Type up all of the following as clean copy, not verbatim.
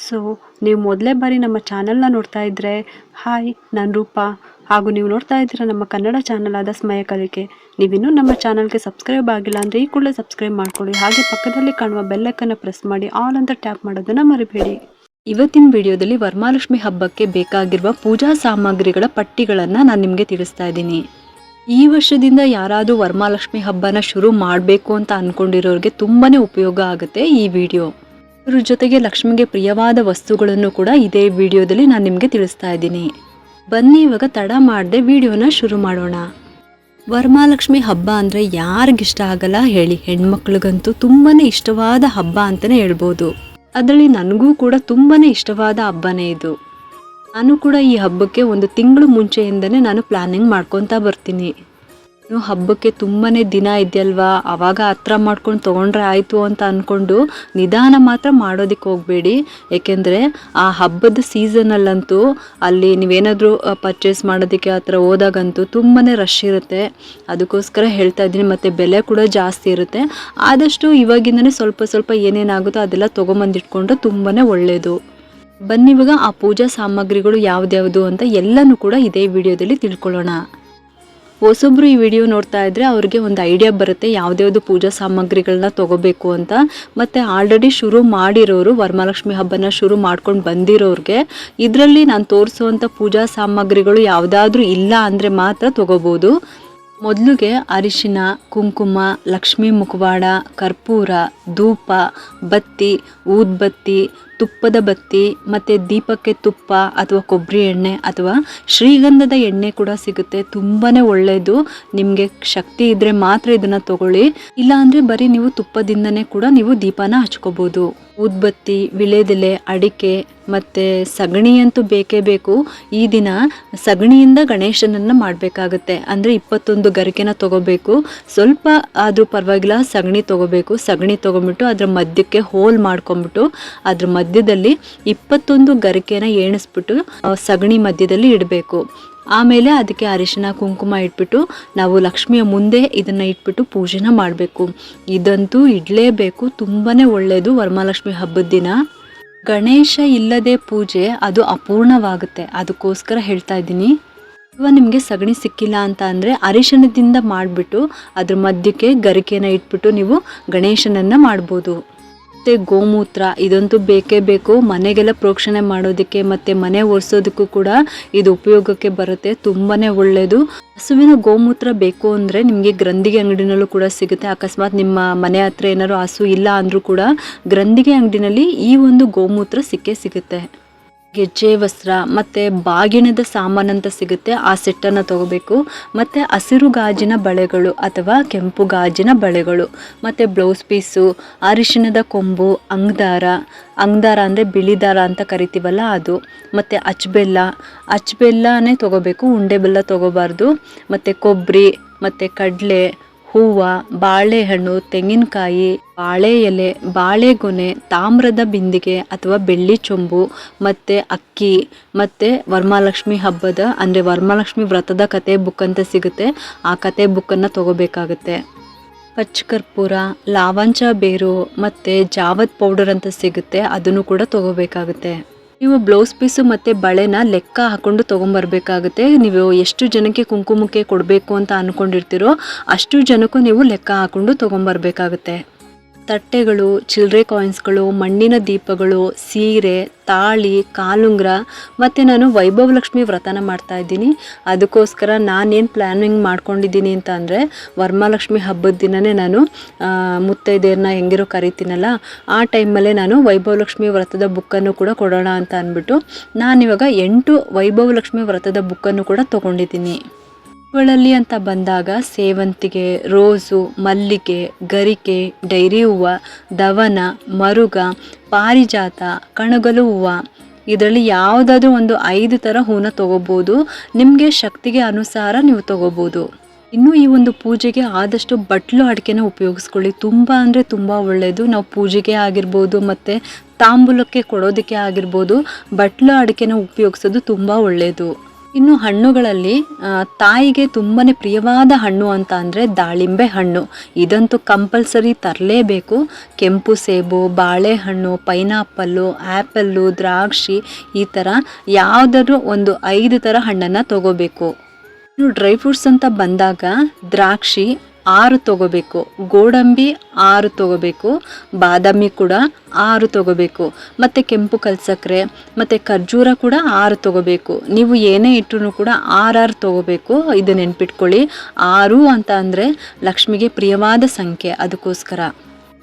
So ನೀವು ಮೊದಲೇ ಬಾರಿ ನಮ್ಮ ಚಾನಲ್ನ ನೋಡ್ತಾ ಇದ್ದರೆ ಹಾಯ್, ನಾನು ರೂಪಾ. ಹಾಗೂ ನೀವು ನೋಡ್ತಾ ಇದ್ದೀರಾ ನಮ್ಮ ಕನ್ನಡ ಚಾನಲ್ ಆದ ಸ್ಮಯ ಕಲಿಕೆ. ನೀವಿನ್ನೂ ನಮ್ಮ ಚಾನಲ್ಗೆ ಸಬ್ಸ್ಕ್ರೈಬ್ ಆಗಿಲ್ಲ ಅಂದರೆ ಈ ಕೂಡಲೇ ಸಬ್ಸ್ಕ್ರೈಬ್ ಮಾಡ್ಕೊಳ್ಳಿ. ಹಾಗೆ ಪಕ್ಕದಲ್ಲಿ ಕಾಣುವ ಬೆಲ್ಲೈಕನ್ನು ಪ್ರೆಸ್ ಮಾಡಿ ಆಲ್ ಅಂತ ಟ್ಯಾಪ್ ಮಾಡೋದನ್ನು ಮರಿಬೇಡಿ. ಇವತ್ತಿನ ವಿಡಿಯೋದಲ್ಲಿ ವರಮಹಾಲಕ್ಷ್ಮಿ ಹಬ್ಬಕ್ಕೆ ಬೇಕಾಗಿರುವ ಪೂಜಾ ಸಾಮಗ್ರಿಗಳ ಪಟ್ಟಿಗಳನ್ನು ನಾನು ನಿಮಗೆ ತಿಳಿಸ್ತಾ ಇದ್ದೀನಿ. ಈ ವರ್ಷದಿಂದ ಯಾರಾದರೂ ವರಮಹಾಲಕ್ಷ್ಮಿ ಹಬ್ಬನ ಶುರು ಮಾಡಬೇಕು ಅಂತ ಅಂದ್ಕೊಂಡಿರೋರಿಗೆ ತುಂಬಾ ಉಪಯೋಗ ಆಗುತ್ತೆ ಈ ವಿಡಿಯೋ. ಇದ್ರ ಜೊತೆಗೆ ಲಕ್ಷ್ಮಿಗೆ ಪ್ರಿಯವಾದ ವಸ್ತುಗಳನ್ನು ಕೂಡ ಇದೇ ವಿಡಿಯೋದಲ್ಲಿ ನಾನು ನಿಮಗೆ ತಿಳಿಸ್ತಾ ಇದ್ದೀನಿ. ಬನ್ನಿ ಇವಾಗ ತಡ ಮಾಡದೆ ವಿಡಿಯೋನ ಶುರು ಮಾಡೋಣ. ವರಮಹಾಲಕ್ಷ್ಮಿ ಹಬ್ಬ ಅಂದರೆ ಯಾರಿಗಿಷ್ಟ ಆಗಲ್ಲ ಹೇಳಿ? ಹೆಣ್ಮಕ್ಳಿಗಂತೂ ತುಂಬಾ ಇಷ್ಟವಾದ ಹಬ್ಬ ಅಂತಲೇ ಹೇಳ್ಬೋದು. ಅದರಲ್ಲಿ ನನಗೂ ಕೂಡ ತುಂಬಾ ಇಷ್ಟವಾದ ಹಬ್ಬನೇ ಇದು. ನಾನು ಕೂಡ ಈ ಹಬ್ಬಕ್ಕೆ ಒಂದು ತಿಂಗಳು ಮುಂಚೆಯಿಂದನೇ ನಾನು ಪ್ಲ್ಯಾನಿಂಗ್ ಮಾಡ್ಕೊತಾ ಬರ್ತೀನಿ. ಇನ್ನು ಹಬ್ಬಕ್ಕೆ ತುಂಬಾ ದಿನ ಇದೆಯಲ್ವಾ, ಆವಾಗ ಹತ್ರ ಮಾಡ್ಕೊಂಡು ತೊಗೊಂಡ್ರೆ ಆಯಿತು ಅಂತ ಅಂದ್ಕೊಂಡು ನಿಧಾನ ಮಾತ್ರ ಮಾಡೋದಕ್ಕೆ ಹೋಗಬೇಡಿ. ಏಕೆಂದರೆ ಆ ಹಬ್ಬದ ಸೀಸನಲ್ಲಂತೂ ಅಲ್ಲಿ ನೀವೇನಾದರೂ ಪರ್ಚೇಸ್ ಮಾಡೋದಕ್ಕೆ ಆ ಥರ ಹೋದಾಗಂತೂ ತುಂಬಾ ರಶ್ ಇರುತ್ತೆ. ಅದಕ್ಕೋಸ್ಕರ ಹೇಳ್ತಾ ಇದ್ದೀನಿ. ಮತ್ತು ಬೆಲೆ ಕೂಡ ಜಾಸ್ತಿ ಇರುತ್ತೆ. ಆದಷ್ಟು ಇವಾಗಿಂದನೇ ಸ್ವಲ್ಪ ಸ್ವಲ್ಪ ಏನೇನಾಗುತ್ತೋ ಅದೆಲ್ಲ ತೊಗೊಂಬಂದಿಟ್ಕೊಂಡ್ರೆ ತುಂಬಾ ಒಳ್ಳೆಯದು. ಬನ್ನಿ ಇವಾಗ ಆ ಪೂಜಾ ಸಾಮಗ್ರಿಗಳು ಯಾವ್ದ್ಯಾವುದು ಅಂತ ಎಲ್ಲನೂ ಕೂಡ ಇದೇ ವಿಡಿಯೋದಲ್ಲಿ ತಿಳ್ಕೊಳ್ಳೋಣ. ಹೊಸೊಬ್ರು ಈ ವಿಡಿಯೋ ನೋಡ್ತಾ ಇದ್ದರೆ ಅವ್ರಿಗೆ ಒಂದು ಐಡಿಯಾ ಬರುತ್ತೆ ಯಾವ್ದ್ಯಾವುದು ಪೂಜಾ ಸಾಮಗ್ರಿಗಳನ್ನ ತೊಗೋಬೇಕು ಅಂತ. ಮತ್ತು ಆಲ್ರೆಡಿ ಶುರು ಮಾಡಿರೋರು, ವರಮಹಾಲಕ್ಷ್ಮಿ ಹಬ್ಬನ ಶುರು ಮಾಡ್ಕೊಂಡು ಬಂದಿರೋರಿಗೆ ಇದರಲ್ಲಿ ನಾನು ತೋರಿಸುವಂಥ ಪೂಜಾ ಸಾಮಗ್ರಿಗಳು ಯಾವುದಾದ್ರೂ ಇಲ್ಲ ಅಂದರೆ ಮಾತ್ರ ತೊಗೋಬೋದು. ಮೊದಲಿಗೆ ಅರಿಶಿನ, ಕುಂಕುಮ, ಲಕ್ಷ್ಮೀ ಮುಖವಾಡ, ಕರ್ಪೂರ, ಧೂಪ, ಬತ್ತಿ, ಊದ್ಬತ್ತಿ, ತುಪ್ಪದ ಬತ್ತಿ, ಮತ್ತು ದೀಪಕ್ಕೆ ತುಪ್ಪ ಅಥವಾ ಕೊಬ್ಬರಿ ಎಣ್ಣೆ ಅಥವಾ ಶ್ರೀಗಂಧದ ಎಣ್ಣೆ ಕೂಡ ಸಿಗುತ್ತೆ. ತುಂಬಾ ಒಳ್ಳೆಯದು. ನಿಮಗೆ ಶಕ್ತಿ ಇದ್ದರೆ ಮಾತ್ರ ಇದನ್ನು ತಗೊಳ್ಳಿ. ಇಲ್ಲಾಂದರೆ ಬರೀ ನೀವು ತುಪ್ಪದಿಂದನೇ ಕೂಡ ನೀವು ದೀಪನ ಹಚ್ಕೋಬೋದು. ಊದ್ಬತ್ತಿ, ವಿಳೆದೆಲೆ, ಅಡಿಕೆ ಮತ್ತು ಸಗಣಿ ಅಂತೂ ಬೇಕೇ ಬೇಕು. ಈ ದಿನ ಸಗಣಿಯಿಂದ ಗಣೇಶನನ್ನು ಮಾಡಬೇಕಾಗತ್ತೆ. ಅಂದರೆ 21 ಗರಿಕೆನ ತೊಗೋಬೇಕು. ಸ್ವಲ್ಪ ಆದರೂ ಪರವಾಗಿಲ್ಲ ಸಗಣಿ ತೊಗೋಬೇಕು. ಸಗಣಿ ತೊಗೊಂಬಿಟ್ಟು ಅದರ ಮಧ್ಯಕ್ಕೆ ಹೋಲ್ ಮಾಡ್ಕೊಂಬಿಟ್ಟು ಅದ್ರ ಮಧ್ಯದಲ್ಲಿ 21 ಗರಿಕೆನ ಎಣಿಸ್ಬಿಟ್ಟು ಸಗಣಿ ಮಧ್ಯದಲ್ಲಿ ಇಡಬೇಕು. ಆಮೇಲೆ ಅದಕ್ಕೆ ಅರಿಶಿನ ಕುಂಕುಮ ಇಟ್ಬಿಟ್ಟು ನಾವು ಲಕ್ಷ್ಮಿಯ ಮುಂದೆ ಇದನ್ನು ಇಟ್ಬಿಟ್ಟು ಪೂಜೆನ ಮಾಡಬೇಕು. ಇದಂತೂ ಇಡಲೇಬೇಕು. ತುಂಬಾ ಒಳ್ಳೆಯದು. ವರಮಹಾಲಕ್ಷ್ಮಿ ಹಬ್ಬದ ದಿನ ಗಣೇಶ ಇಲ್ಲದೆ ಪೂಜೆ ಅದು ಅಪೂರ್ಣವಾಗುತ್ತೆ. ಅದಕ್ಕೋಸ್ಕರ ಹೇಳ್ತಾ ಇದ್ದೀನಿ. ಇವಾಗ ನಿಮಗೆ ಸಗಣಿ ಸಿಕ್ಕಿಲ್ಲ ಅಂತ ಅಂದರೆ ಅರಿಶಿಣದಿಂದ ಮಾಡಿಬಿಟ್ಟು ಅದ್ರ ಮಧ್ಯಕ್ಕೆ ಗರಿಕೆನ ಇಟ್ಬಿಟ್ಟು ನೀವು ಗಣೇಶನನ್ನು ಮಾಡ್ಬೋದು. ಮತ್ತು ಗೋಮೂತ್ರ ಇದಂತೂ ಬೇಕೇ ಬೇಕು. ಮನೆಗೆಲ್ಲ ಪ್ರೋಕ್ಷಣೆ ಮಾಡೋದಕ್ಕೆ ಮತ್ತು ಮನೆ ಒರೆಸೋದಕ್ಕೂ ಕೂಡ ಇದು ಉಪಯೋಗಕ್ಕೆ ಬರುತ್ತೆ. ತುಂಬಾ ಒಳ್ಳೆಯದು. ಹಸುವಿನ ಗೋಮೂತ್ರ ಬೇಕು ಅಂದರೆ ನಿಮಗೆ ಗ್ರಂಥಿಗೆ ಅಂಗಡಿನಲ್ಲೂ ಕೂಡ ಸಿಗುತ್ತೆ. ಅಕಸ್ಮಾತ್ ನಿಮ್ಮ ಮನೆ ಹತ್ರ ಏನಾದ್ರು ಹಸು ಇಲ್ಲ ಅಂದರೂ ಕೂಡ ಗ್ರಂಥಿಗೆ ಅಂಗಡಿನಲ್ಲಿ ಈ ಒಂದು ಗೋಮೂತ್ರ ಸಿಗುತ್ತೆ. ಗೆಜ್ಜೆ ವಸ್ತ್ರ ಮತ್ತು ಬಾಗಿಣದ ಸಾಮಾನಂತ ಸಿಗುತ್ತೆ. ಆ ಸೆಟ್ಟನ್ನು ತೊಗೋಬೇಕು. ಮತ್ತು ಹಸಿರು ಗಾಜಿನ ಬಳೆಗಳು ಅಥವಾ ಕೆಂಪು ಗಾಜಿನ ಬಳೆಗಳು, ಮತ್ತು ಬ್ಲೌಸ್ ಪೀಸು, ಅರಿಶಿಣದ ಕೊಂಬು, ಅಂಗದಾರ ಅಂದರೆ ಬಿಳಿ ದಾರ ಅಂತ ಕರಿತೀವಲ್ಲ ಅದು, ಮತ್ತು ಅಚ್ಚಬೆಲ್ಲನೇ ತೊಗೋಬೇಕು. ಉಂಡೆ ಬೆಲ್ಲ ತೊಗೋಬಾರ್ದು. ಮತ್ತು ಕೊಬ್ಬರಿ, ಮತ್ತು ಕಡಲೆ, ಹೂವು, ಬಾಳೆಹಣ್ಣು, ತೆಂಗಿನಕಾಯಿ, ಬಾಳೆ ಎಲೆ, ಬಾಳೆಗೊನೆ, ತಾಮ್ರದ ಬಿಂದಿಗೆ ಅಥವಾ ಬೆಳ್ಳಿ ಚೊಂಬು, ಮತ್ತು ಅಕ್ಕಿ, ಮತ್ತು ವರಮಹಾಲಕ್ಷ್ಮಿ ಹಬ್ಬದ ಅಂದರೆ ವರಮಹಾಲಕ್ಷ್ಮಿ ವ್ರತದ ಕತೆ ಬುಕ್ ಅಂತ ಸಿಗುತ್ತೆ. ಆ ಕತೆ ಬುಕ್ಕನ್ನು ತೊಗೋಬೇಕಾಗುತ್ತೆ. ಪಚ್ಚ ಕರ್ಪೂರ, ಲಾವಂಚ ಬೇರು ಮತ್ತು ಜಾವತ್ ಪೌಡರ್ ಅಂತ ಸಿಗುತ್ತೆ. ಅದನ್ನು ಕೂಡ ತೊಗೋಬೇಕಾಗುತ್ತೆ. ನೀವು ಬ್ಲೌಸ್ ಪೀಸು ಮತ್ತು ಬಳೆನ ಲೆಕ್ಕ ಹಾಕ್ಕೊಂಡು ತೊಗೊಂಬರ್ಬೇಕಾಗುತ್ತೆ. ನೀವು ಎಷ್ಟು ಜನಕ್ಕೆ ಕುಂಕುಮಕ್ಕೆ ಕೊಡಬೇಕು ಅಂತ ಅಂದ್ಕೊಂಡಿರ್ತೀರೋ ಅಷ್ಟು ಜನಕ್ಕೂ ನೀವು ಲೆಕ್ಕ ಹಾಕ್ಕೊಂಡು ತೊಗೊಂಬರ್ಬೇಕಾಗುತ್ತೆ. ತಟ್ಟೆಗಳು, ಚಿಲ್ಲರೆ ಕಾಯಿನ್ಸ್ಗಳು, ಮಣ್ಣಿನ ದೀಪಗಳು, ಸೀರೆ, ತಾಳಿ, ಕಾಲುಂಗ್ರ, ಮತ್ತು ನಾನು ವೈಭವ ಲಕ್ಷ್ಮಿ ವ್ರತನ ಮಾಡ್ತಾಯಿದ್ದೀನಿ. ಅದಕ್ಕೋಸ್ಕರ ನಾನೇನು ಪ್ಲ್ಯಾನಿಂಗ್ ಮಾಡ್ಕೊಂಡಿದ್ದೀನಿ ಅಂತ ಅಂದರೆ ವರಮಹಾಲಕ್ಷ್ಮಿ ಹಬ್ಬದ ದಿನವೇ ನಾನು ಮುತ್ತೈದೆಯರನ್ನ ಹೆಂಗಿರೋ ಕರಿತೀನಲ್ಲ ಆ ಟೈಮಲ್ಲೇ ನಾನು ವೈಭವ ಲಕ್ಷ್ಮಿ ವ್ರತದ ಬುಕ್ಕನ್ನು ಕೂಡ ಕೊಡೋಣ ಅಂತ ಅಂದ್ಬಿಟ್ಟು ನಾನಿವಾಗ 8 ವೈಭವ ಲಕ್ಷ್ಮಿ ವ್ರತದ ಬುಕ್ಕನ್ನು ಕೂಡ ತೊಗೊಂಡಿದ್ದೀನಿ. ಗಳಲ್ಲಿ ಅಂತ ಬಂದಾಗ ಸೇವಂತಿಗೆ, ರೋಸು, ಮಲ್ಲಿಗೆ, ಗರಿಕೆ, ಡೈರಿ ಹೂವು, ದವನ, ಮರುಗ, ಪಾರಿಜಾತ, ಕಣಗಲು ಹೂವು, ಇದರಲ್ಲಿ ಯಾವುದಾದ್ರೂ ಒಂದು 5 ಥರ ಹೂವನ್ನ ತೊಗೋಬೋದು. ನಿಮಗೆ ಶಕ್ತಿಗೆ ಅನುಸಾರ ನೀವು ತೊಗೋಬೋದು. ಇನ್ನು ಈ ಒಂದು ಪೂಜೆಗೆ ಆದಷ್ಟು ಬಟ್ಲು ಅಡಿಕೆನ ಉಪಯೋಗಿಸ್ಕೊಳ್ಳಿ. ತುಂಬ ಅಂದರೆ ತುಂಬ ಒಳ್ಳೆಯದು. ನಾವು ಪೂಜೆಗೆ ಆಗಿರ್ಬೋದು ಮತ್ತು ತಾಂಬೂಲಕ್ಕೆ ಕೊಡೋದಕ್ಕೆ ಆಗಿರ್ಬೋದು ಬಟ್ಲು ಅಡಿಕೆನ ಉಪಯೋಗಿಸೋದು ತುಂಬ ಒಳ್ಳೆಯದು. ಇನ್ನು ಹಣ್ಣುಗಳಲ್ಲಿ ತಾಯಿಗೆ ತುಂಬಾ ಪ್ರಿಯವಾದ ಹಣ್ಣು ಅಂತ ಅಂದರೆ ದಾಳಿಂಬೆ ಹಣ್ಣು. ಇದಂತೂ ಕಂಪಲ್ಸರಿ ತರಲೇಬೇಕು. ಕೆಂಪು ಸೇಬು, ಬಾಳೆಹಣ್ಣು, ಪೈನಾಪಲ್ಲು, ಆ್ಯಪಲ್ಲು, ದ್ರಾಕ್ಷಿ ಈ ಥರ ಯಾವುದಾದ್ರೂ ಒಂದು 5 ಥರ ಹಣ್ಣನ್ನು ತಗೋಬೇಕು. ಇನ್ನು ಡ್ರೈ ಫ್ರೂಟ್ಸ್ ಅಂತ ಬಂದಾಗ ದ್ರಾಕ್ಷಿ 6 ತಗೋಬೇಕು, ಗೋಡಂಬಿ 6 ತಗೋಬೇಕು, ಬಾದಾಮಿ ಕೂಡ 6 ತಗೋಬೇಕು, ಮತ್ತು ಕೆಂಪು ಕಲ್ಸಕ್ಕರೆ ಮತ್ತು ಖರ್ಜೂರ ಕೂಡ 6 ತಗೋಬೇಕು. ನೀವು ಏನೇ ಇಟ್ಟರೂ ಕೂಡ 6 ತಗೋಬೇಕು. ಇದು ನೆನ್ಪಿಟ್ಕೊಳ್ಳಿ. 6 ಅಂತ ಅಂದರೆ ಲಕ್ಷ್ಮಿಗೆ ಪ್ರಿಯವಾದ ಸಂಖ್ಯೆ, ಅದಕ್ಕೋಸ್ಕರ.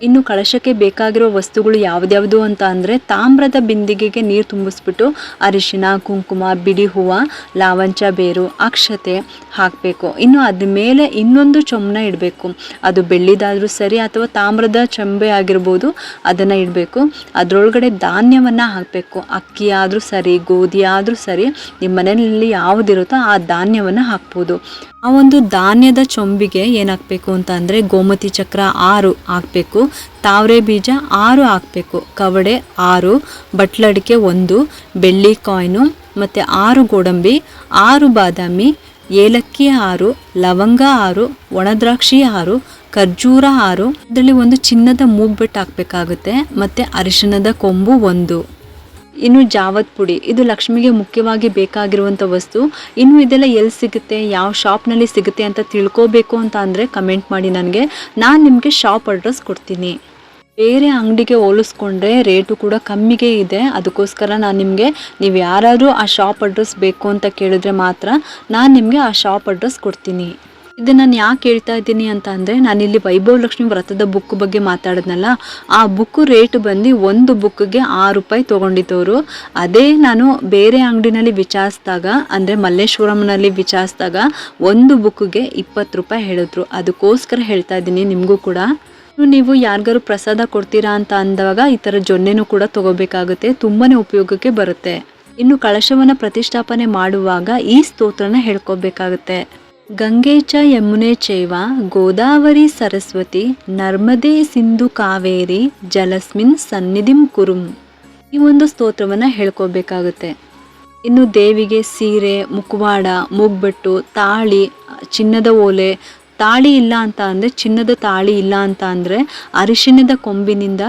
ಇನ್ನು ಕಳಶಕ್ಕೆ ಬೇಕಾಗಿರೋ ವಸ್ತುಗಳು ಯಾವ್ದ್ಯಾವುದು ಅಂತ ಅಂದರೆ ತಾಮ್ರದ ಬಿಂದಿಗೆಗೆ ನೀರು ತುಂಬಿಸ್ಬಿಟ್ಟು ಅರಿಶಿನ, ಕುಂಕುಮ, ಬಿಡಿ ಹೂವು, ಲಾವಂಚ ಬೇರು, ಅಕ್ಷತೆ ಹಾಕಬೇಕು. ಇನ್ನು ಅದ್ರ ಮೇಲೆ ಇನ್ನೊಂದು ಚೊಂಬನ ಇಡಬೇಕು. ಅದು ಬೆಳ್ಳಿದಾದರೂ ಸರಿ ಅಥವಾ ತಾಮ್ರದ ಚೊಂಬೆ ಆಗಿರ್ಬೋದು, ಅದನ್ನು ಇಡಬೇಕು. ಅದರೊಳಗಡೆ ಧಾನ್ಯವನ್ನು ಹಾಕಬೇಕು. ಅಕ್ಕಿ ಆದರೂ ಸರಿ, ಗೋಧಿ ಆದರೂ ಸರಿ, ನಿಮ್ಮ ಮನೆಯಲ್ಲಿ ಯಾವುದಿರುತ್ತೋ ಆ ಧಾನ್ಯವನ್ನು ಹಾಕ್ಬೋದು. ಆ ಒಂದು ಧಾನ್ಯದ ಚೊಂಬಿಗೆ ಏನು ಹಾಕಬೇಕು ಅಂತ ಅಂದರೆ ಗೋಮತಿ ಚಕ್ರ 6 ಹಾಕಬೇಕು, ತಾವರೆ ಬೀಜ 6 ಹಾಕಬೇಕು, ಕವಡೆ 6, ಬಟ್ಲಡಿಕೆ 1, ಬೆಳ್ಳಿ ಕಾಯಿನು ಮತ್ತು 6 ಗೋಡಂಬಿ, 6 ಬಾದಾಮಿ, ಏಲಕ್ಕಿ 6, ಲವಂಗ 6, ಒಣದ್ರಾಕ್ಷಿ 6, ಖರ್ಜೂರ 6, ಇದರಲ್ಲಿ ಒಂದು ಚಿನ್ನದ ಮೂಗ್ಬೆಟ್ಟು ಹಾಕಬೇಕಾಗುತ್ತೆ, ಮತ್ತು ಅರಿಶಿಣದ ಕೊಂಬು 1. ಇನ್ನು ಜಾವದ್ ಪುಡಿ, ಇದು ಲಕ್ಷ್ಮಿಗೆ ಮುಖ್ಯವಾಗಿ ಬೇಕಾಗಿರುವಂಥ ವಸ್ತು. ಇನ್ನು ಇದೆಲ್ಲ ಎಲ್ಲಿ ಸಿಗುತ್ತೆ, ಯಾವ ಶಾಪ್ನಲ್ಲಿ ಸಿಗುತ್ತೆ ಅಂತ ತಿಳ್ಕೋಬೇಕು ಅಂತ ಅಂದರೆ ಕಮೆಂಟ್ ಮಾಡಿ ನನಗೆ. ನಾನು ನಿಮಗೆ ಶಾಪ್ ಅಡ್ರೆಸ್ ಕೊಡ್ತೀನಿ. ಬೇರೆ ಅಂಗಡಿಗೆ ಹೋಲಿಸ್ಕೊಂಡ್ರೆ ರೇಟು ಕೂಡ ಕಮ್ಮಿಗೆ ಇದೆ. ಅದಕ್ಕೋಸ್ಕರ ನಾನು ನಿಮಗೆ, ನೀವು ಯಾರಾದರೂ ಆ ಶಾಪ್ ಅಡ್ರೆಸ್ ಬೇಕು ಅಂತ ಕೇಳಿದ್ರೆ ಮಾತ್ರ ನಾನು ನಿಮಗೆ ಆ ಶಾಪ್ ಅಡ್ರೆಸ್ ಕೊಡ್ತೀನಿ. ಇದನ್ನು ನಾನು ಯಾಕೆ ಹೇಳ್ತಾ ಇದ್ದೀನಿ ಅಂತ ಅಂದರೆ, ನಾನಿಲ್ಲಿ ವೈಭವ ಲಕ್ಷ್ಮಿ ವ್ರತದ ಬುಕ್ ಬಗ್ಗೆ ಮಾತಾಡಿದ್ನಲ್ಲ, ಆ ಬುಕ್ಕು ರೇಟ್ ಬಂದು ಒಂದು ಬುಕ್ಕಿಗೆ 6 ರೂಪಾಯಿ ತೊಗೊಂಡಿದ್ದವರು. ಅದೇ ನಾನು ಬೇರೆ ಅಂಗಡಿನಲ್ಲಿ ವಿಚಾರಿಸಿದಾಗ, ಅಂದರೆ ಮಲ್ಲೇಶ್ವರಂನಲ್ಲಿ ವಿಚಾರಿಸಿದಾಗ ಒಂದು ಬುಕ್ಕಿಗೆ 20 ರೂಪಾಯಿ ಹೇಳಿದ್ರು. ಅದಕ್ಕೋಸ್ಕರ ಹೇಳ್ತಾ ಇದ್ದೀನಿ ನಿಮಗೂ ಕೂಡ. ನೀವು ಯಾರಿಗಾರು ಪ್ರಸಾದ ಕೊಡ್ತೀರಾ ಅಂತ ಅಂದಾಗ ಈ ಥರ ಜೊನ್ನೆನೂ ಕೂಡ ತೊಗೋಬೇಕಾಗುತ್ತೆ. ತುಂಬಾ ಉಪಯೋಗಕ್ಕೆ ಬರುತ್ತೆ. ಇನ್ನು ಕಳಶವನ್ನು ಪ್ರತಿಷ್ಠಾಪನೆ ಮಾಡುವಾಗ ಈ ಸ್ತೋತ್ರನ ಹೇಳ್ಕೊಬೇಕಾಗುತ್ತೆ. ಗಂಗೆ ಚ ಯಮುನೆ ಚೈವ ಗೋದಾವರಿ ಸರಸ್ವತಿ ನರ್ಮದೆ ಸಿಂಧು ಕಾವೇರಿ ಜಲಸ್ಮಿನ್ ಸನ್ನಿಧಿಂ ಕುರುಂ. ಈ ಒಂದು ಸ್ತೋತ್ರವನ್ನು ಹೇಳ್ಕೊಬೇಕಾಗುತ್ತೆ. ಇನ್ನು ದೇವಿಗೆ ಸೀರೆ, ಮುಖವಾಡ, ಮೂಗ್ಬೆಟ್ಟು, ತಾಳಿ, ಚಿನ್ನದ ಓಲೆ, ತಾಳಿ ಇಲ್ಲ ಅಂತ ಅಂದರೆ, ಚಿನ್ನದ ತಾಳಿ ಇಲ್ಲ ಅಂತ ಅಂದರೆ ಅರಿಶಿಣದ ಕೊಂಬಿನಿಂದ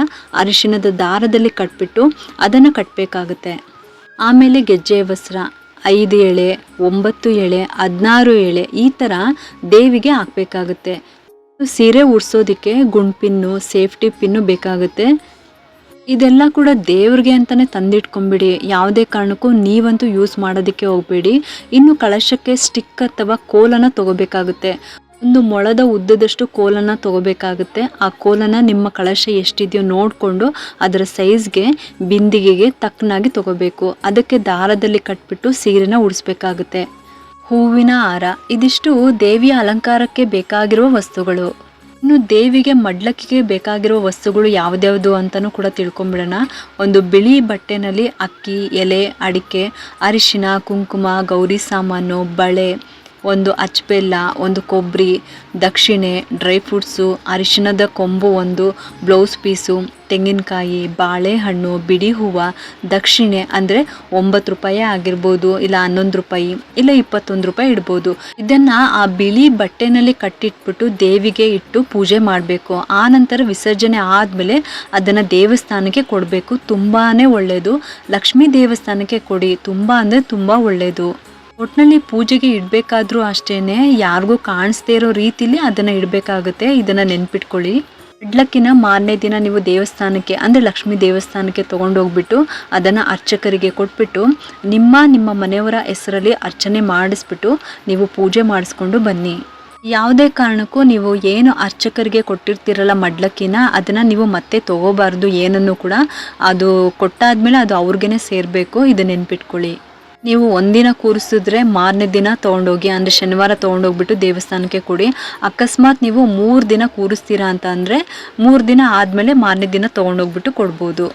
ಅರಿಶಿಣದ ದಾರದಲ್ಲಿ ಕಟ್ಬಿಟ್ಟು ಅದನ್ನು ಕಟ್ಟಬೇಕಾಗುತ್ತೆ. ಆಮೇಲೆ ಗೆಜ್ಜೆ ವಸ್ತ್ರ 5 ಎಳೆ, 9 ಎಳೆ, 16 ಎಳೆ ಈ ಥರ ದೇವಿಗೆ ಹಾಕಬೇಕಾಗುತ್ತೆ. ಸೀರೆ ಉಡ್ಸೋದಕ್ಕೆ ಗುಂಡ್ಪಿನ್ನು, ಸೇಫ್ಟಿ ಪಿನ್ನು ಬೇಕಾಗುತ್ತೆ. ಇದೆಲ್ಲ ಕೂಡ ದೇವ್ರಿಗೆ ಅಂತಲೇ ತಂದಿಟ್ಕೊಂಬಿಡಿ. ಯಾವುದೇ ಕಾರಣಕ್ಕೂ ನೀವಂತೂ ಯೂಸ್ ಮಾಡೋದಕ್ಕೆ ಹೋಗಬೇಡಿ. ಇನ್ನು ಕಳಶಕ್ಕೆ ಸ್ಟಿಕ್ ಅಥವಾ ಕೋಲನ್ನು ತೊಗೋಬೇಕಾಗುತ್ತೆ. ಒಂದು ಮೊಳದ ಉದ್ದದಷ್ಟು ಕೋಲನ್ನು ತೊಗೋಬೇಕಾಗುತ್ತೆ. ಆ ಕೋಲನ್ನು ನಿಮ್ಮ ಕಳಶ ಎಷ್ಟಿದೆಯೋ ನೋಡಿಕೊಂಡು ಅದರ ಸೈಜ್ಗೆ ಬಿಂದಿಗೆಗೆ ತಕ್ಕನಾಗಿ ತೊಗೋಬೇಕು. ಅದಕ್ಕೆ ದಾರದಲ್ಲಿ ಕಟ್ಬಿಟ್ಟು ಸೀರೆನ ಉಡಿಸ್ಬೇಕಾಗುತ್ತೆ. ಹೂವಿನ ಹಾರ, ಇದಿಷ್ಟು ದೇವಿಯ ಅಲಂಕಾರಕ್ಕೆ ಬೇಕಾಗಿರುವ ವಸ್ತುಗಳು. ಇನ್ನು ದೇವಿಗೆ ಮಡ್ಲಕ್ಕಿಗೆ ಬೇಕಾಗಿರೋ ವಸ್ತುಗಳು ಯಾವುದ್ಯಾವುದು ಅಂತಲೂ ಕೂಡ ತಿಳ್ಕೊಂಬಿಡೋಣ. ಒಂದು ಬಿಳಿ ಬಟ್ಟೆನಲ್ಲಿ ಅಕ್ಕಿ, ಎಲೆ, ಅಡಿಕೆ, ಅರಿಶಿನ, ಕುಂಕುಮ, ಗೌರಿ ಸಾಮಾನು, ಬಳೆ, ಒಂದು ಅಚ್ಚಬೆಲ್ಲ, ಒಂದು ಕೊಬ್ಬರಿ, ದಕ್ಷಿಣೆ, ಡ್ರೈ ಫ್ರೂಟ್ಸು, ಅರಿಶಿಣದ ಕೊಂಬು, ಒಂದು ಬ್ಲೌಸ್ ಪೀಸು, ತೆಂಗಿನಕಾಯಿ, ಬಾಳೆಹಣ್ಣು, ಬಿಡಿ ಹೂವು, ದಕ್ಷಿಣೆ ಅಂದರೆ 9 ರೂಪಾಯಿ ಆಗಿರ್ಬೋದು, ಇಲ್ಲ 11 ರೂಪಾಯಿ, ಇಲ್ಲ 21 ರೂಪಾಯಿ ಇಡ್ಬೋದು. ಇದನ್ನು ಆ ಬಿಳಿ ಬಟ್ಟೆನಲ್ಲಿ ಕಟ್ಟಿಟ್ಬಿಟ್ಟು ದೇವಿಗೆ ಇಟ್ಟು ಪೂಜೆ ಮಾಡಬೇಕು. ಆ ನಂತರ ವಿಸರ್ಜನೆ ಆದಮೇಲೆ ಅದನ್ನು ದೇವಸ್ಥಾನಕ್ಕೆ ಕೊಡಬೇಕು. ತುಂಬಾ ಒಳ್ಳೆಯದು. ಲಕ್ಷ್ಮೀ ದೇವಸ್ಥಾನಕ್ಕೆ ಕೊಡಿ, ತುಂಬ ಅಂದರೆ ತುಂಬ ಒಳ್ಳೆಯದು. ಒಟ್ಟಿನಲ್ಲಿ ಪೂಜೆಗೆ ಇಡಬೇಕಾದ್ರೂ ಅಷ್ಟೇ, ಯಾರಿಗೂ ಕಾಣಿಸ್ದೇ ಇರೋ ರೀತಿಲಿ ಅದನ್ನು ಇಡಬೇಕಾಗುತ್ತೆ. ಇದನ್ನು ನೆನ್ಪಿಟ್ಕೊಳ್ಳಿ. ಮಡ್ಲಕ್ಕಿನ ಮಾರನೇ ದಿನ ನೀವು ದೇವಸ್ಥಾನಕ್ಕೆ ಅಂದರೆ ಲಕ್ಷ್ಮೀ ದೇವಸ್ಥಾನಕ್ಕೆ ತೊಗೊಂಡೋಗ್ಬಿಟ್ಟು ಅದನ್ನು ಅರ್ಚಕರಿಗೆ ಕೊಟ್ಬಿಟ್ಟು ನಿಮ್ಮ ಮನೆಯವರ ಹೆಸರಲ್ಲಿ ಅರ್ಚನೆ ಮಾಡಿಸ್ಬಿಟ್ಟು ನೀವು ಪೂಜೆ ಮಾಡಿಸ್ಕೊಂಡು ಬನ್ನಿ. ಯಾವುದೇ ಕಾರಣಕ್ಕೂ ನೀವು ಏನು ಅರ್ಚಕರಿಗೆ ಕೊಟ್ಟಿರ್ತೀರಲ್ಲ ಮಡ್ಲಕ್ಕಿನ, ಅದನ್ನು ನೀವು ಮತ್ತೆ ತೊಗೋಬಾರ್ದು. ಏನನ್ನು ಕೂಡ ಅದು ಕೊಟ್ಟಾದ್ಮೇಲೆ ಅದು ಅವ್ರಿಗೇ ಸೇರಬೇಕು. ಇದು ನೆನ್ಪಿಟ್ಕೊಳ್ಳಿ. ನೀವು ಒಂದಿನ ಕೂರಿಸಿದ್ರೆ ಮಾರನೇ ದಿನ ತೊಗೊಂಡೋಗಿ, ಅಂದರೆ ಶನಿವಾರ ತೊಗೊಂಡೋಗ್ಬಿಟ್ಟು ದೇವಸ್ಥಾನಕ್ಕೆ ಕೊಡಿ. ಅಕಸ್ಮಾತ್ ನೀವು 3 ದಿನ ಕೂರಿಸ್ತೀರಾ ಅಂತ ಅಂದರೆ 3 ದಿನ ಆದಮೇಲೆ ಮಾರನೇ ದಿನ ತೊಗೊಂಡೋಗ್ಬಿಟ್ಟು ಕೊಡ್ಬೋದು.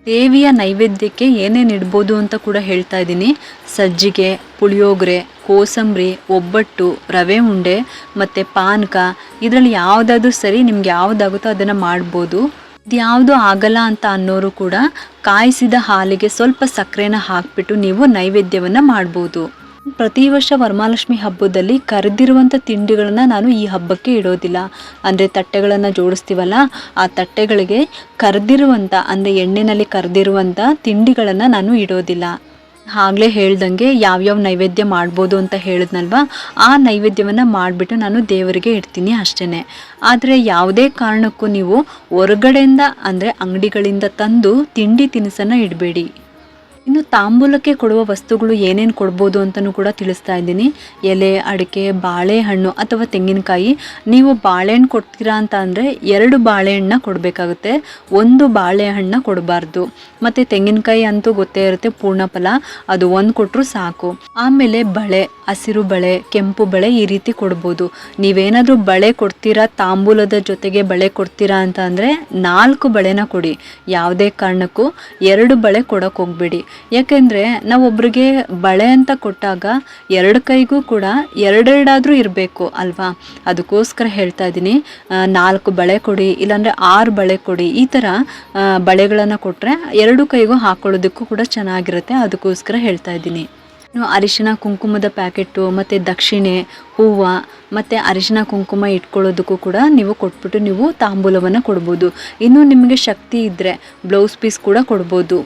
ದೇವಿಯ ನೈವೇದ್ಯಕ್ಕೆ ಏನೇನು ಇಡ್ಬೋದು ಅಂತ ಕೂಡ ಹೇಳ್ತಾ ಇದ್ದೀನಿ. ಸಜ್ಜಿಗೆ, ಪುಳಿಯೋಗರೆ, ಕೋಸಂಬರಿ, ಒಬ್ಬಟ್ಟು, ರವೆ ಉಂಡೆ ಮತ್ತು ಪಾನಕ, ಇದರಲ್ಲಿ ಯಾವುದಾದ್ರೂ ಸರಿ, ನಿಮ್ಗೆ ಯಾವುದಾಗುತ್ತೋ ಅದನ್ನು ಮಾಡ್ಬೋದು. ಇದ್ಯಾವುದು ಆಗಲ್ಲ ಅಂತ ಅನ್ನೋರು ಕೂಡ ಕಾಯಿಸಿದ ಹಾಲಿಗೆ ಸ್ವಲ್ಪ ಸಕ್ಕರೆನ ಹಾಕಿಬಿಟ್ಟು ನೀವು ನೈವೇದ್ಯವನ್ನು ಮಾಡ್ಬೋದು. ಪ್ರತಿ ವರ್ಷ ವರಮಹಾಲಕ್ಷ್ಮಿ ಹಬ್ಬದಲ್ಲಿ ಕರೆದಿರುವಂಥ ತಿಂಡಿಗಳನ್ನು ನಾನು ಈ ಹಬ್ಬಕ್ಕೆ ಇಡೋದಿಲ್ಲ. ಅಂದರೆ ತಟ್ಟೆಗಳನ್ನು ಜೋಡಿಸ್ತೀವಲ್ಲ, ಆ ತಟ್ಟೆಗಳಿಗೆ ಕರೆದಿರುವಂಥ ಅಂದರೆ ಎಣ್ಣೆಯಲ್ಲಿ ಕರೆದಿರುವಂಥ ತಿಂಡಿಗಳನ್ನು ನಾನು ಇಡೋದಿಲ್ಲ. ಆಗಲೇ ಹೇಳ್ದಂಗೆ ಯಾವ್ಯಾವ ನೈವೇದ್ಯ ಮಾಡ್ಬೋದು ಅಂತ ಹೇಳಿದ್ನಲ್ವ, ಆ ನೈವೇದ್ಯವನ್ನು ಮಾಡಿಬಿಟ್ಟು ನಾನು ದೇವರಿಗೆ ಇಡ್ತೀನಿ ಅಷ್ಟೇ. ಆದರೆ ಯಾವುದೇ ಕಾರಣಕ್ಕೂ ನೀವು ಹೊರಗಡೆಯಿಂದ ಅಂದರೆ ಅಂಗಡಿಗಳಿಂದ ತಂದು ತಿಂಡಿ ತಿನಿಸನ್ನು ಇಡಬೇಡಿ. ಇನ್ನು ತಾಂಬೂಲಕ್ಕೆ ಕೊಡುವ ವಸ್ತುಗಳು ಏನೇನು ಕೊಡ್ಬೋದು ಅಂತಲೂ ಕೂಡ ತಿಳಿಸ್ತಾ ಇದ್ದೀನಿ. ಎಲೆ, ಅಡಿಕೆ, ಬಾಳೆಹಣ್ಣು ಅಥವಾ ತೆಂಗಿನಕಾಯಿ. ನೀವು ಬಾಳೆಹಣ್ಣು ಕೊಡ್ತೀರಾ ಅಂತ ಅಂದರೆ 2 ಬಾಳೆಹಣ್ಣನ್ನ ಕೊಡಬೇಕಾಗುತ್ತೆ, 1 ಬಾಳೆಹಣ್ಣನ್ನ ಕೊಡಬಾರ್ದು. ಮತ್ತು ತೆಂಗಿನಕಾಯಿ ಅಂತೂ ಗೊತ್ತೇ ಇರುತ್ತೆ, ಪೂರ್ಣಫಲ, ಅದು 1 ಕೊಟ್ಟರು ಸಾಕು. ಆಮೇಲೆ ಬಳೆ, ಹಸಿರು ಬಳೆ, ಕೆಂಪು ಬಳೆ ಈ ರೀತಿ ಕೊಡ್ಬೋದು. ನೀವೇನಾದರೂ ಬಳೆ ಕೊಡ್ತೀರಾ, ತಾಂಬೂಲದ ಜೊತೆಗೆ ಬಳೆ ಕೊಡ್ತೀರಾ ಅಂತ ಅಂದರೆ 4 ಬಳೆನ ಕೊಡಿ. ಯಾವುದೇ ಕಾರಣಕ್ಕೂ 2 ಬಳೆ ಕೊಡೋಕೆ ಹೋಗಬೇಡಿ. ಯಾಕೆಂದರೆ ನಾವೊಬ್ರಿಗೆ ಬಳೆ ಅಂತ ಕೊಟ್ಟಾಗ 2 ಕೈಗೂ ಕೂಡ 2 ಇರಬೇಕು ಅಲ್ವಾ. ಅದಕ್ಕೋಸ್ಕರ ಹೇಳ್ತಾ ಇದ್ದೀನಿ, 4 ಬಳೆ ಕೊಡಿ, ಇಲ್ಲಾಂದರೆ 6 ಬಳೆ ಕೊಡಿ. ಈ ಥರ ಬಳೆಗಳನ್ನು ಕೊಟ್ಟರೆ 2 ಕೈಗೂ ಹಾಕೊಳ್ಳೋದಕ್ಕೂ ಕೂಡ ಚೆನ್ನಾಗಿರುತ್ತೆ. ಅದಕ್ಕೋಸ್ಕರ ಹೇಳ್ತಾ ಇದ್ದೀನಿ. ಇನ್ನು ಅರಿಶಿನ ಕುಂಕುಮದ ಪ್ಯಾಕೆಟು ಮತ್ತು ದಕ್ಷಿಣೆ, ಹೂವು ಮತ್ತು ಅರಿಶಿನ ಕುಂಕುಮ ಇಟ್ಕೊಳ್ಳೋದಕ್ಕೂ ಕೂಡ ನೀವು ಕೊಟ್ಬಿಟ್ಟು ನೀವು ತಾಂಬೂಲವನ್ನು ಕೊಡ್ಬೋದು. ಇನ್ನು ನಿಮಗೆ ಶಕ್ತಿ ಇದ್ದರೆ ಬ್ಲೌಸ್ ಪೀಸ್ ಕೂಡ ಕೊಡ್ಬೋದು.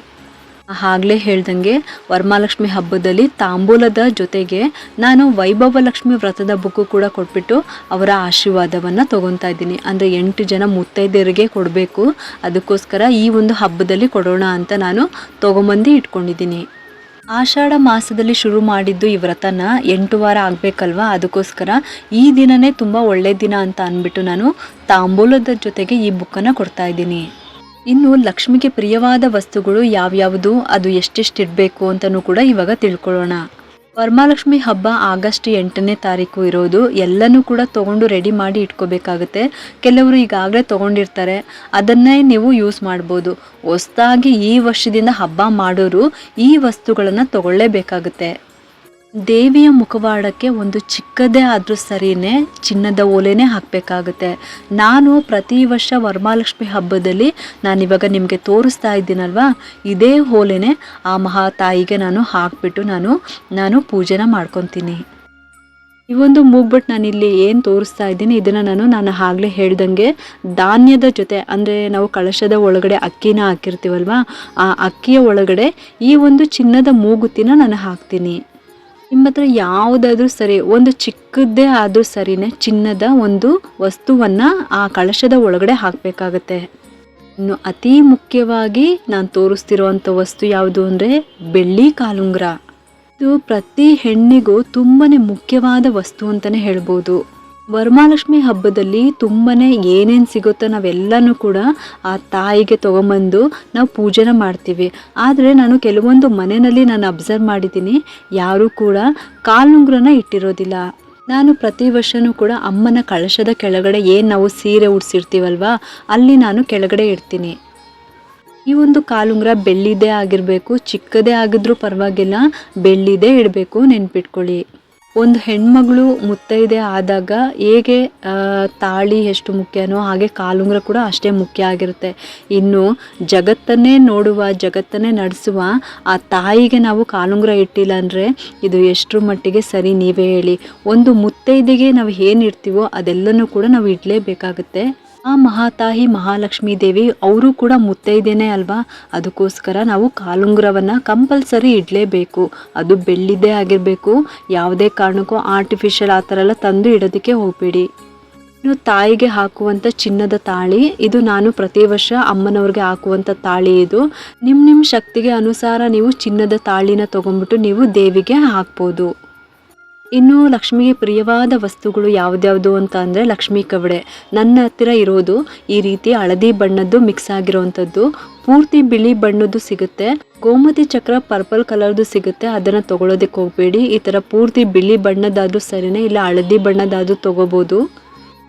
ಆಗಲೇ ಹೇಳ್ದಂಗೆ ವರಮಹಾಲಕ್ಷ್ಮಿ ಹಬ್ಬದಲ್ಲಿ ತಾಂಬೂಲದ ಜೊತೆಗೆ ನಾನು ವೈಭವ ಲಕ್ಷ್ಮಿ ವ್ರತದ ಬುಕ್ಕು ಕೂಡ ಕೊಟ್ಬಿಟ್ಟು ಅವರ ಆಶೀರ್ವಾದವನ್ನು ತೊಗೊತಾ ಇದ್ದೀನಿ. ಅಂದರೆ 8 ಜನ ಮುತ್ತೈದೆಯರಿಗೆ ಕೊಡಬೇಕು. ಅದಕ್ಕೋಸ್ಕರ ಈ ಒಂದು ಹಬ್ಬದಲ್ಲಿ ಕೊಡೋಣ ಅಂತ ನಾನು ತೊಗೊಂಬಂದು ಇಟ್ಕೊಂಡಿದ್ದೀನಿ. ಆಷಾಢ ಮಾಸದಲ್ಲಿ ಶುರು ಮಾಡಿದ್ದು ಈ ವ್ರತನ 8 ವಾರ ಆಗಬೇಕಲ್ವ. ಅದಕ್ಕೋಸ್ಕರ ಈ ದಿನವೇ ತುಂಬ ಒಳ್ಳೆಯ ದಿನ ಅಂತ ಅಂದ್ಬಿಟ್ಟು ನಾನು ತಾಂಬೂಲದ ಜೊತೆಗೆ ಈ ಬುಕ್ಕನ್ನು ಕೊಡ್ತಾ ಇದ್ದೀನಿ. ಇನ್ನು ಲಕ್ಷ್ಮಿಗೆ ಪ್ರಿಯವಾದ ವಸ್ತುಗಳು ಯಾವ್ಯಾವುದು, ಅದು ಎಷ್ಟೆಷ್ಟು ಇಡಬೇಕು ಅಂತಲೂ ಕೂಡ ಇವಾಗ ತಿಳ್ಕೊಳ್ಳೋಣ. ವರಮಹಾಲಕ್ಷ್ಮಿ ಹಬ್ಬ ಆಗಸ್ಟ್ 8ನೇ ತಾರೀಕು ಇರೋದು. ಎಲ್ಲನೂ ಕೂಡ ತೊಗೊಂಡು ರೆಡಿ ಮಾಡಿ ಇಟ್ಕೋಬೇಕಾಗುತ್ತೆ. ಕೆಲವರು ಈಗಾಗಲೇ ತೊಗೊಂಡಿರ್ತಾರೆ, ಅದನ್ನೇ ನೀವು ಯೂಸ್ ಮಾಡ್ಬೋದು. ಹೊಸದಾಗಿ ಈ ವರ್ಷದಿಂದ ಹಬ್ಬ ಮಾಡೋರು ಈ ವಸ್ತುಗಳನ್ನು ತೊಗೊಳ್ಳೇಬೇಕಾಗುತ್ತೆ. ದೇವಿಯ ಮುಖವಾಡಕ್ಕೆ ಒಂದು ಚಿಕ್ಕದೇ ಆದರೂ ಸರಿಯೇ ಚಿನ್ನದ ಓಲೆನೇ ಹಾಕಬೇಕಾಗುತ್ತೆ. ನಾನು ಪ್ರತಿ ವರ್ಷ ವರಮಹಾಲಕ್ಷ್ಮಿ ಹಬ್ಬದಲ್ಲಿ ನಾನಿವಾಗ ನಿಮಗೆ ತೋರಿಸ್ತಾ ಇದ್ದೀನಲ್ವ, ಇದೇ ಓಲೆನೇ ಆ ಮಹಾತಾಯಿಗೆ ನಾನು ಹಾಕಿಬಿಟ್ಟು ನಾನು ಪೂಜೆನ ಮಾಡ್ಕೊತೀನಿ. ಈ ಒಂದು ಮೂಗ್ಬಿಟ್ಟು ನಾನಿಲ್ಲಿ ಏನು ತೋರಿಸ್ತಾ ಇದ್ದೀನಿ, ಇದನ್ನು ನಾನು ಆಗಲೇ ಹೇಳ್ದಂಗೆ ಧಾನ್ಯದ ಜೊತೆ, ಅಂದರೆ ನಾವು ಕಳಶದ ಒಳಗಡೆ ಅಕ್ಕಿನ ಹಾಕಿರ್ತೀವಲ್ವ, ಆ ಅಕ್ಕಿಯ ಒಳಗಡೆ ಈ ಒಂದು ಚಿನ್ನದ ಮೂಗುತಿನ ನಾನು ಹಾಕ್ತೀನಿ. ನಿಮ್ಮ ಹತ್ರ ಯಾವುದಾದ್ರೂ ಸರಿ, ಒಂದು ಚಿಕ್ಕದ್ದೇ ಆದರೂ ಸರಿನೇ ಚಿನ್ನದ ಒಂದು ವಸ್ತುವನ್ನು ಆ ಕಳಶದ ಒಳಗಡೆ ಹಾಕಬೇಕಾಗತ್ತೆ. ಇನ್ನು ಅತಿ ಮುಖ್ಯವಾಗಿ ನಾನು ತೋರಿಸ್ತಿರೋವಂಥ ವಸ್ತು ಯಾವುದು ಅಂದರೆ ಬೆಳ್ಳಿ ಕಾಲುಂಗುರ. ಇದು ಪ್ರತಿ ಹೆಣ್ಣಿಗೂ ತುಂಬಾ ಮುಖ್ಯವಾದ ವಸ್ತು ಅಂತಲೇ ಹೇಳ್ಬೋದು. ವರಮಹಾಲಕ್ಷ್ಮಿ ಹಬ್ಬದಲ್ಲಿ ತುಂಬಾ ಏನೇನು ಸಿಗುತ್ತೋ ನಾವೆಲ್ಲನೂ ಕೂಡ ಆ ತಾಯಿಗೆ ತೊಗೊಂಬಂದು ನಾವು ಪೂಜೆನ ಮಾಡ್ತೀವಿ. ಆದರೆ ನಾನು ಕೆಲವೊಂದು ಮನೆಯಲ್ಲಿ ನಾನು ಅಬ್ಸರ್ವ್ ಮಾಡಿದ್ದೀನಿ, ಯಾರೂ ಕೂಡ ಕಾಲುಂಗುರನ ಇಟ್ಟಿರೋದಿಲ್ಲ. ನಾನು ಪ್ರತಿ ವರ್ಷವೂ ಕೂಡ ಅಮ್ಮನ ಕಳಶದ ಕೆಳಗಡೆ ಏನು ನಾವು ಸೀರೆ ಉಡ್ಸಿರ್ತೀವಲ್ವ, ಅಲ್ಲಿ ನಾನು ಕೆಳಗಡೆ ಇಡ್ತೀನಿ. ಈ ಒಂದು ಕಾಲುಂಗುರ ಬೆಳ್ಳಿದೇ ಆಗಿರಬೇಕು, ಚಿಕ್ಕದೇ ಆಗಿದ್ರೂ ಪರವಾಗಿಲ್ಲ, ಬೆಳ್ಳಿದೇ ಇಡಬೇಕು, ನೆನ್ಪಿಟ್ಕೊಳ್ಳಿ. ಒಂದು ಹೆಣ್ಮಗಳು ಮುತ್ತೈದೆ ಆದಾಗ ಹೇಗೆ ತಾಳಿ ಎಷ್ಟು ಮುಖ್ಯನೋ ಹಾಗೆ ಕಾಲುಂಗುರ ಕೂಡ ಅಷ್ಟೇ ಮುಖ್ಯ ಆಗಿರುತ್ತೆ. ಇನ್ನು ಜಗತ್ತನ್ನೇ ನೋಡುವ, ಜಗತ್ತನ್ನೇ ನಡೆಸುವ ಆ ತಾಯಿಗೆ ನಾವು ಕಾಲುಂಗುರ ಇಟ್ಟಿಲ್ಲ ಅಂದರೆ ಇದು ಎಷ್ಟರ ಮಟ್ಟಿಗೆ ಸರಿ, ನೀವೇ ಹೇಳಿ. ಒಂದು ಮುತ್ತೈದೆಗೆ ನಾವು ಏನು ಇಡ್ತೀವೋ ಅದೆಲ್ಲನೂ ಕೂಡ ನಾವು ಇಡಲೇಬೇಕಾಗುತ್ತೆ. ಆ ಮಹಾತಾಯಿ ಮಹಾಲಕ್ಷ್ಮೀ ದೇವಿ ಅವರು ಕೂಡ ಮುತ್ತೈದೇನೆ ಅಲ್ವಾ. ಅದಕ್ಕೋಸ್ಕರ ನಾವು ಕಾಲುಂಗುರವನ್ನು ಕಂಪಲ್ಸರಿ ಇಡಲೇಬೇಕು. ಅದು ಬೆಳ್ಳಿದೇ ಆಗಿರಬೇಕು. ಯಾವುದೇ ಕಾರಣಕ್ಕೂ ಆರ್ಟಿಫಿಷಿಯಲ್ ಆ ಥರ ಎಲ್ಲ ತಂದು ಇಡೋದಕ್ಕೆ ಹೋಗಬೇಡಿ. ಇನ್ನು ತಾಯಿಗೆ ಹಾಕುವಂಥ ಚಿನ್ನದ ತಾಳಿ, ಇದು ನಾನು ಪ್ರತಿ ವರ್ಷ ಅಮ್ಮನವ್ರಿಗೆ ಹಾಕುವಂಥ ತಾಳಿ. ಇದು ನಿಮ್ಮ ಶಕ್ತಿಗೆ ಅನುಸಾರ ನೀವು ಚಿನ್ನದ ತಾಳಿನ ತೊಗೊಂಡ್ಬಿಟ್ಟು ನೀವು ದೇವಿಗೆ ಹಾಕ್ಬೋದು. ಇನ್ನು ಲಕ್ಷ್ಮಿಗೆ ಪ್ರಿಯವಾದ ವಸ್ತುಗಳು ಯಾವುದ್ಯಾವುದು ಅಂತ ಅಂದರೆ ಲಕ್ಷ್ಮೀ ಕವಡೆ. ನನ್ನ ಹತ್ತಿರ ಇರೋದು ಈ ರೀತಿ ಹಳದಿ ಬಣ್ಣದ್ದು ಮಿಕ್ಸ್ ಆಗಿರೋವಂಥದ್ದು, ಪೂರ್ತಿ ಬಿಳಿ ಬಣ್ಣದ್ದು ಸಿಗುತ್ತೆ. ಗೋಮತಿ ಚಕ್ರ ಪರ್ಪಲ್ ಕಲರ್ದು ಸಿಗುತ್ತೆ, ಅದನ್ನು ತೊಗೊಳೋದಕ್ಕೆ ಹೋಗಬೇಡಿ. ಈ ಥರ ಪೂರ್ತಿ ಬಿಳಿ ಬಣ್ಣದಾದ್ರೂ ಸರಿನೇ, ಇಲ್ಲ ಹಳದಿ ಬಣ್ಣದಾದ್ರೂ ತೊಗೋಬೋದು.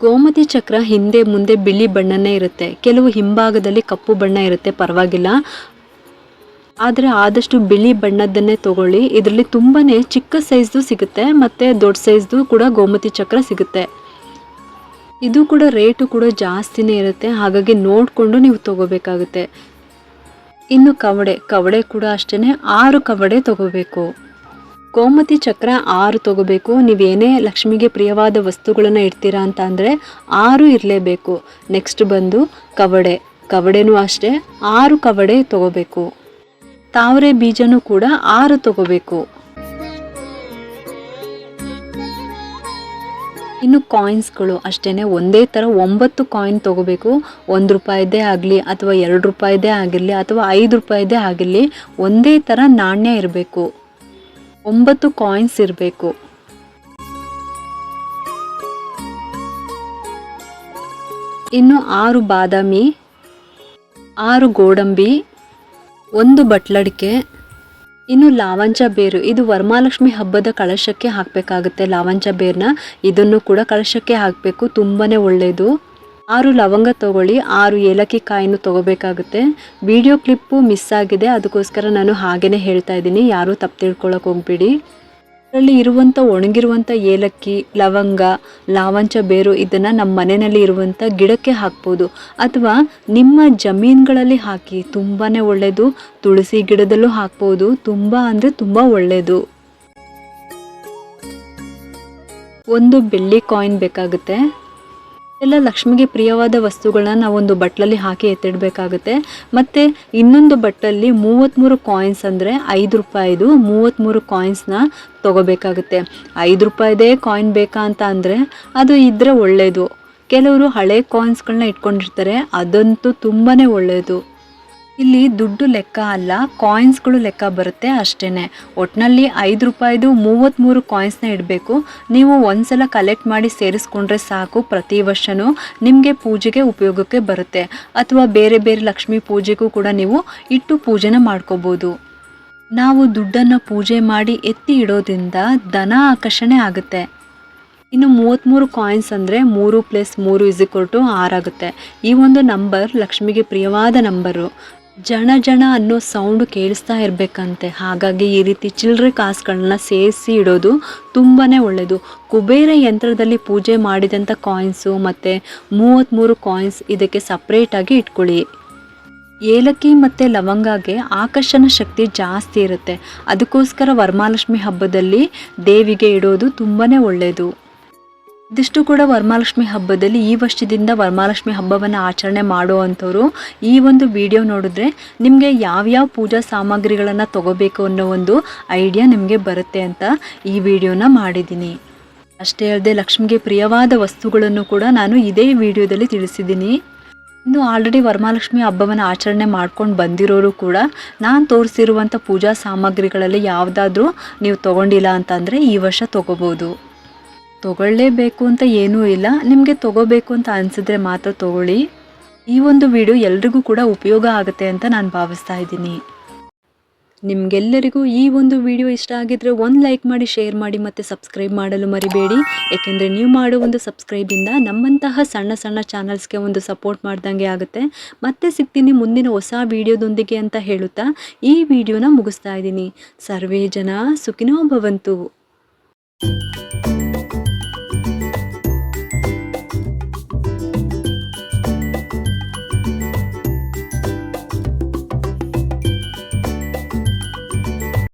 ಗೋಮತಿ ಚಕ್ರ ಹಿಂದೆ ಮುಂದೆ ಬಿಳಿ ಬಣ್ಣನೇ ಇರುತ್ತೆ, ಕೆಲವು ಹಿಂಭಾಗದಲ್ಲಿ ಕಪ್ಪು ಬಣ್ಣ ಇರುತ್ತೆ, ಪರವಾಗಿಲ್ಲ. ಆದರೆ ಆದಷ್ಟು ಬಿಳಿ ಬಣ್ಣದ್ದನ್ನೇ ತೊಗೊಳ್ಳಿ. ಇದರಲ್ಲಿ ತುಂಬಾ ಚಿಕ್ಕ ಸೈಜ್ದು ಸಿಗುತ್ತೆ ಮತ್ತು ದೊಡ್ಡ ಸೈಜ್ದು ಕೂಡ ಗೋಮತಿ ಚಕ್ರ ಸಿಗುತ್ತೆ. ಇದು ಕೂಡ ರೇಟು ಕೂಡ ಜಾಸ್ತಿನೇ ಇರುತ್ತೆ, ಹಾಗಾಗಿ ನೋಡಿಕೊಂಡು ನೀವು ತೊಗೋಬೇಕಾಗುತ್ತೆ. ಇನ್ನು ಕವಡೆ ಕೂಡ ಅಷ್ಟೇ 6 ಕವಡೆ ತೊಗೋಬೇಕು. ಗೋಮತಿ ಚಕ್ರ 6 ತಗೋಬೇಕು. ನೀವೇನೇ ಲಕ್ಷ್ಮಿಗೆ ಪ್ರಿಯವಾದ ವಸ್ತುಗಳನ್ನು ಇಡ್ತೀರಾ ಅಂತ ಅಂದರೆ 6 ಇರಲೇಬೇಕು. ನೆಕ್ಸ್ಟ್ ಬಂದು ಕವಡೆನೂ ಅಷ್ಟೇ 6 ಕವಡೆ ತಗೋಬೇಕು. ತಾವರೆ ಬೀಜನೂ ಕೂಡ 6 ತಗೋಬೇಕು. ಇನ್ನು ಕಾಯಿನ್ಸ್ಗಳು ಅಷ್ಟೇ ಒಂದೇ ಥರ 9 ಕಾಯಿನ್ ತಗೋಬೇಕು. 1 ರೂಪಾಯಿದೇ ಆಗಲಿ ಅಥವಾ 2 ರೂಪಾಯಿದೇ ಆಗಿರಲಿ ಅಥವಾ 5 ರೂಪಾಯಿದೇ ಆಗಿರಲಿ, ಒಂದೇ ಥರ ನಾಣ್ಯ ಇರಬೇಕು. 9 ಕಾಯಿನ್ಸ್ ಇರಬೇಕು. ಇನ್ನು 6 ಬಾದಾಮಿ, 6 ಗೋಡಂಬಿ, 1 ಬಟ್ಲಡಿಕೆ. ಇನ್ನು ಲಾವಂಚ ಬೇರು, ಇದು ವರಮಹಾಲಕ್ಷ್ಮಿ ಹಬ್ಬದ ಕಳಶಕ್ಕೆ ಹಾಕಬೇಕಾಗುತ್ತೆ. ಲಾವಂಚ ಬೇರನ್ನ ಇದನ್ನು ಕೂಡ ಕಳಶಕ್ಕೆ ಹಾಕಬೇಕು, ತುಂಬಾ ಒಳ್ಳೆಯದು. 6 ಲವಂಗ ತಗೊಳ್ಳಿ, 6 ಏಲಕ್ಕಿ ಕಾಯಿನೂ ತಗೋಬೇಕಾಗುತ್ತೆ. ವಿಡಿಯೋ ಕ್ಲಿಪ್ಪು ಮಿಸ್ ಆಗಿದೆ, ಅದಕ್ಕೋಸ್ಕರ ನಾನು ಹಾಗೇ ಹೇಳ್ತಾ ಇದ್ದೀನಿ, ಯಾರೂ ತಪ್ಪು ತಿಳ್ಕೊಳ್ಳೋಕೆ ಹೋಗ್ಬೇಡಿ. ಅದರಲ್ಲಿ ಒಣಗಿರುವಂಥ ಏಲಕ್ಕಿ, ಲವಂಗ, ಲಾವಂಚ ಬೇರು ಇದನ್ನು ನಮ್ಮ ಮನೆಯಲ್ಲಿ ಇರುವಂಥ ಗಿಡಕ್ಕೆ ಹಾಕ್ಬೋದು ಅಥವಾ ನಿಮ್ಮ ಜಮೀನುಗಳಲ್ಲಿ ಹಾಕಿ, ತುಂಬಾ ಒಳ್ಳೆಯದು. ತುಳಸಿ ಗಿಡದಲ್ಲೂ ಹಾಕ್ಬೋದು, ತುಂಬ ಅಂದರೆ ತುಂಬ ಒಳ್ಳೆಯದು. 1 ಬೆಳ್ಳಿ ಕಾಯಿನ್ ಬೇಕಾಗುತ್ತೆ. ಎಲ್ಲ ಲಕ್ಷ್ಮಿಗೆ ಪ್ರಿಯವಾದ ವಸ್ತುಗಳನ್ನ ನಾವೊಂದು ಬಟ್ಲಲ್ಲಿ ಹಾಕಿ ಎತ್ತಿಡಬೇಕಾಗುತ್ತೆ. ಮತ್ತು ಇನ್ನೊಂದು ಬಟ್ಟಲ್ಲಿ 33 ಕಾಯಿನ್ಸ್ ಅಂದರೆ 5 ರೂಪಾಯಿದು 33 ಕಾಯಿನ್ಸ್ನ ತೊಗೋಬೇಕಾಗುತ್ತೆ. 5 ರೂಪಾಯಿದೇ ಕಾಯಿನ್ ಬೇಕಾ ಅಂತ ಅಂದರೆ ಅದು ಇದ್ದರೆ ಒಳ್ಳೆಯದು. ಕೆಲವರು ಹಳೆ ಕಾಯಿನ್ಸ್ಗಳನ್ನ ಇಟ್ಕೊಂಡಿರ್ತಾರೆ, ಅದಂತೂ ತುಂಬಾ ಒಳ್ಳೆಯದು. ಇಲ್ಲಿ ದುಡ್ಡು ಲೆಕ್ಕ ಅಲ್ಲ, ಕಾಯಿನ್ಸ್ಗಳು ಲೆಕ್ಕ ಬರುತ್ತೆ ಅಷ್ಟೇ. ಒಟ್ಟಿನಲ್ಲಿ 5 ರೂಪಾಯಿದು 33 ಕಾಯಿನ್ಸ್ನ ಇಡಬೇಕು. ನೀವು ಒಂದ್ಸಲ ಕಲೆಕ್ಟ್ ಮಾಡಿ ಸೇರಿಸ್ಕೊಂಡ್ರೆ ಸಾಕು, ಪ್ರತಿ ವರ್ಷವೂ ನಿಮಗೆ ಪೂಜೆಗೆ ಉಪಯೋಗಕ್ಕೆ ಬರುತ್ತೆ. ಅಥವಾ ಬೇರೆ ಬೇರೆ ಲಕ್ಷ್ಮೀ ಪೂಜೆಗೂ ಕೂಡ ನೀವು ಇಟ್ಟು ಪೂಜೆನ ಮಾಡ್ಕೋಬೋದು. ನಾವು ದುಡ್ಡನ್ನು ಪೂಜೆ ಮಾಡಿ ಎತ್ತಿ ಇಡೋದ್ರಿಂದ ಧನ ಆಕರ್ಷಣೆ ಆಗುತ್ತೆ. ಇನ್ನು 33 ಕಾಯಿನ್ಸ್ ಅಂದರೆ 3 + 3 = 6 ಆಗುತ್ತೆ. ಈ ಒಂದು ನಂಬರ್ ಲಕ್ಷ್ಮಿಗೆ ಪ್ರಿಯವಾದ ನಂಬರು. ಜಣ ಅನ್ನೋ ಸೌಂಡು ಕೇಳಿಸ್ತಾ ಇರಬೇಕಂತೆ. ಹಾಗಾಗಿ ಈ ರೀತಿ ಚಿಲ್ಲರೆ ಕಾಸುಗಳನ್ನ ಸೇರಿಸಿ ಇಡೋದು ತುಂಬಾ ಒಳ್ಳೆಯದು. ಕುಬೇರ ಯಂತ್ರದಲ್ಲಿ ಪೂಜೆ ಮಾಡಿದಂಥ ಕಾಯಿನ್ಸು ಮತ್ತು 33 ಕಾಯಿನ್ಸ್ ಇದಕ್ಕೆ ಸಪ್ರೇಟಾಗಿ ಇಟ್ಕೊಳ್ಳಿ. ಏಲಕ್ಕಿ ಮತ್ತು ಲವಂಗಗೆ ಆಕರ್ಷಣ ಶಕ್ತಿ ಜಾಸ್ತಿ ಇರುತ್ತೆ. ಅದಕ್ಕೋಸ್ಕರ ವರಮಹಾಲಕ್ಷ್ಮಿ ಹಬ್ಬದಲ್ಲಿ ದೇವಿಗೆ ಇಡೋದು ತುಂಬಾ ಒಳ್ಳೆಯದು. ಇದಿಷ್ಟು ಕೂಡ ವರಮಹಾಲಕ್ಷ್ಮಿ ಹಬ್ಬದಲ್ಲಿ ಈ ವರ್ಷದಿಂದ ವರಮಹಾಲಕ್ಷ್ಮಿ ಹಬ್ಬವನ್ನು ಆಚರಣೆ ಮಾಡುವಂಥವ್ರು ಈ ಒಂದು ವಿಡಿಯೋ ನೋಡಿದ್ರೆ ನಿಮಗೆ ಯಾವ್ಯಾವ ಪೂಜಾ ಸಾಮಗ್ರಿಗಳನ್ನು ತಗೋಬೇಕು ಅನ್ನೋ ಒಂದು ಐಡಿಯಾ ನಿಮಗೆ ಬರುತ್ತೆ ಅಂತ ಈ ವಿಡಿಯೋನ ಮಾಡಿದ್ದೀನಿ. ಅಷ್ಟೇ ಅಲ್ಲದೆ ಲಕ್ಷ್ಮಿಗೆ ಪ್ರಿಯವಾದ ವಸ್ತುಗಳನ್ನು ಕೂಡ ನಾನು ಇದೇ ವಿಡಿಯೋದಲ್ಲಿ ತಿಳಿಸಿದ್ದೀನಿ. ಇನ್ನು ಆಲ್ರೆಡಿ ವರಮಹಾಲಕ್ಷ್ಮಿ ಹಬ್ಬವನ್ನು ಆಚರಣೆ ಮಾಡ್ಕೊಂಡು ಬಂದಿರೋರು ಕೂಡ ನಾನು ತೋರಿಸಿರುವಂಥ ಪೂಜಾ ಸಾಮಗ್ರಿಗಳಲ್ಲಿ ಯಾವುದಾದ್ರೂ ನೀವು ತೊಗೊಂಡಿಲ್ಲ ಅಂತಂದರೆ ಈ ವರ್ಷ ತೊಗೋಬೋದು. ತೊಗೊಳ್ಳೇಬೇಕು ಅಂತ ಏನೂ ಇಲ್ಲ, ನಿಮಗೆ ತೊಗೋಬೇಕು ಅಂತ ಅನಿಸಿದ್ರೆ ಮಾತ್ರ ತೊಗೊಳ್ಳಿ. ಈ ಒಂದು ವಿಡಿಯೋ ಎಲ್ರಿಗೂ ಕೂಡ ಉಪಯೋಗ ಆಗುತ್ತೆ ಅಂತ ನಾನು ಭಾವಿಸ್ತಾ ಇದ್ದೀನಿ. ನಿಮಗೆಲ್ಲರಿಗೂ ಈ ಒಂದು ವಿಡಿಯೋ ಇಷ್ಟ ಆಗಿದ್ರೆ ಒಂದು ಲೈಕ್ ಮಾಡಿ, ಶೇರ್ ಮಾಡಿ ಮತ್ತು ಸಬ್ಸ್ಕ್ರೈಬ್ ಮಾಡಲು ಮರಿಬೇಡಿ. ಏಕೆಂದರೆ ನೀವು ಮಾಡೋ ಒಂದು ಸಬ್ಸ್ಕ್ರೈಬಿಂದ ನಮ್ಮಂತಹ ಸಣ್ಣ ಸಣ್ಣ ಚಾನಲ್ಸ್ಗೆ ಒಂದು ಸಪೋರ್ಟ್ ಮಾಡ್ದಂಗೆ ಆಗುತ್ತೆ. ಮತ್ತೆ ಸಿಗ್ತೀನಿ ಮುಂದಿನ ಹೊಸ ವಿಡಿಯೋದೊಂದಿಗೆ ಅಂತ ಹೇಳುತ್ತಾ ಈ ವಿಡಿಯೋನ ಮುಗಿಸ್ತಾ ಇದ್ದೀನಿ. ಸರ್ವೇ ಜನ ಸುಖಿನೋ ಭವಂತು.